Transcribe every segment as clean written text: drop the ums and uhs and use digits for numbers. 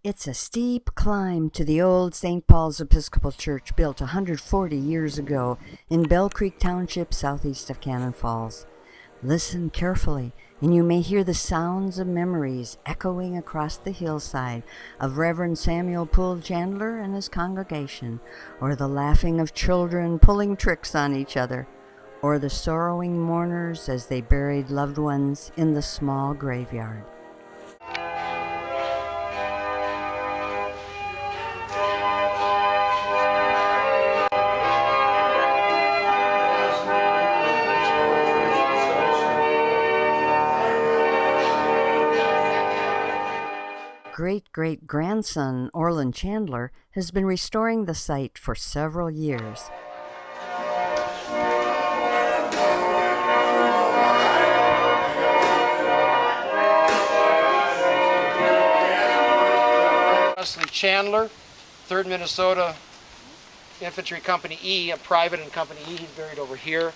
It's a steep climb to the old St. Paul's Episcopal Church built 140 years ago in Bell Creek Township, southeast of Cannon Falls. Listen carefully, and you may hear the sounds of memories echoing across the hillside of Reverend Samuel Poole Chandler and his congregation, or the laughing of children pulling tricks on each other, or the sorrowing mourners as they buried loved ones in the small graveyard. Great-great-grandson Orland Chandler has been restoring the site for several years. Wesley Chandler, 3rd Minnesota Infantry Company E, a private in Company E. He's buried over here.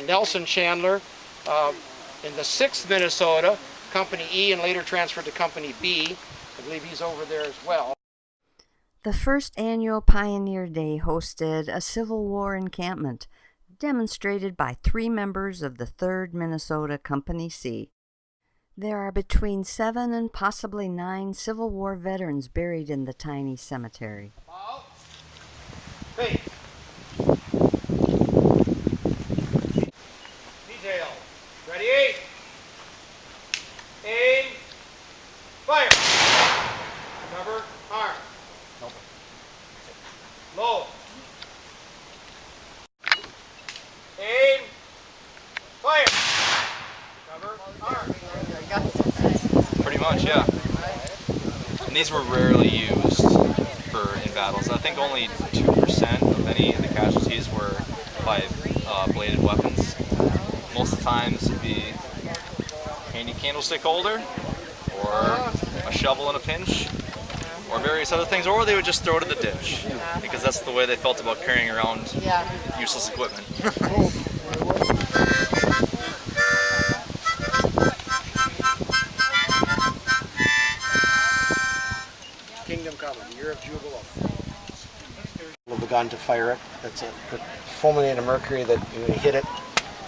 Nelson Chandler in the 6th Minnesota Company E and later transferred to Company B. I believe he's over there as well. The first annual Pioneer Day hosted a Civil War encampment demonstrated by 3 members of the 3rd Minnesota Company C. There are between 7 and possibly 9 Civil War veterans buried in the tiny cemetery. Hey. Detail. Ready? Aim. Fire. Cover. Arm. Low. Aim. Fire. Cover. Arm. Pretty much, yeah. And these were rarely used in battles. I think only 2% of any of the casualties were by bladed weapons. Most of the times it'd be handy candlestick holder, or a shovel in a pinch, or various other things, or they would just throw it in the ditch, because that's the way they felt about carrying around useless equipment. Kingdom coming, year of jubilee. We've begun to fire it. That's a fulminated mercury that when you hit it,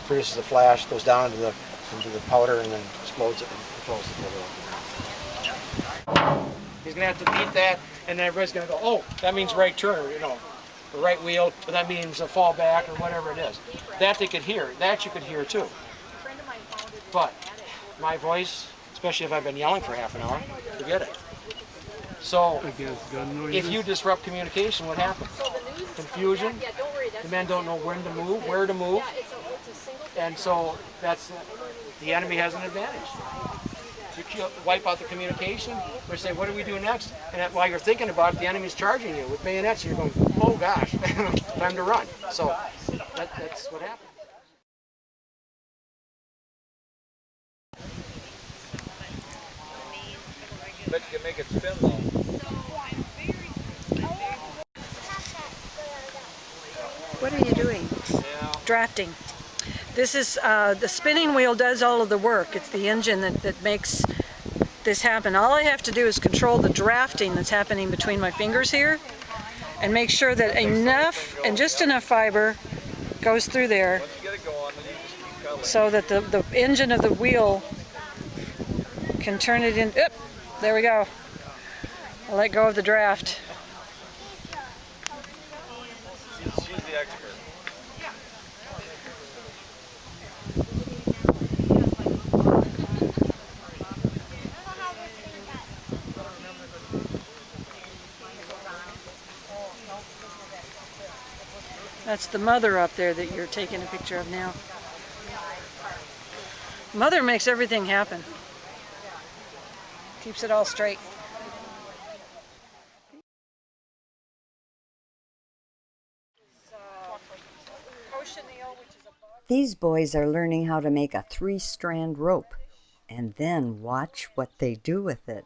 produces a flash, goes down into the powder, and then explodes it and controls it. He's gonna have to beat that, and then everybody's gonna go, oh, that means right turn, the right wheel, but that means a fall back or whatever it is. That they could hear. That you could hear too. But my voice, especially if I've been yelling for half an hour, forget it. So, if you disrupt communication, what happens? Confusion. The men don't know when to move, where to move, and so the enemy has an advantage. You wipe out the communication, or say, what do we do next? And while you're thinking about it, the enemy's charging you with bayonets, and you're going, oh gosh, time to run. So, that's what happens. Bet you can make it spin though. What are you doing? Drafting. This is, the spinning wheel does all of the work. It's the engine that makes this happen. All I have to do is control the drafting that's happening between my fingers here and make sure that enough, and just enough fiber goes through there so that the engine of the wheel can turn it in. Oop, there we go. I'll let go of the draft. She's the expert. That's the mother up there that you're taking a picture of now. Mother makes everything happen. Keeps it all straight. These boys are learning how to make a 3-strand rope, and then watch what they do with it.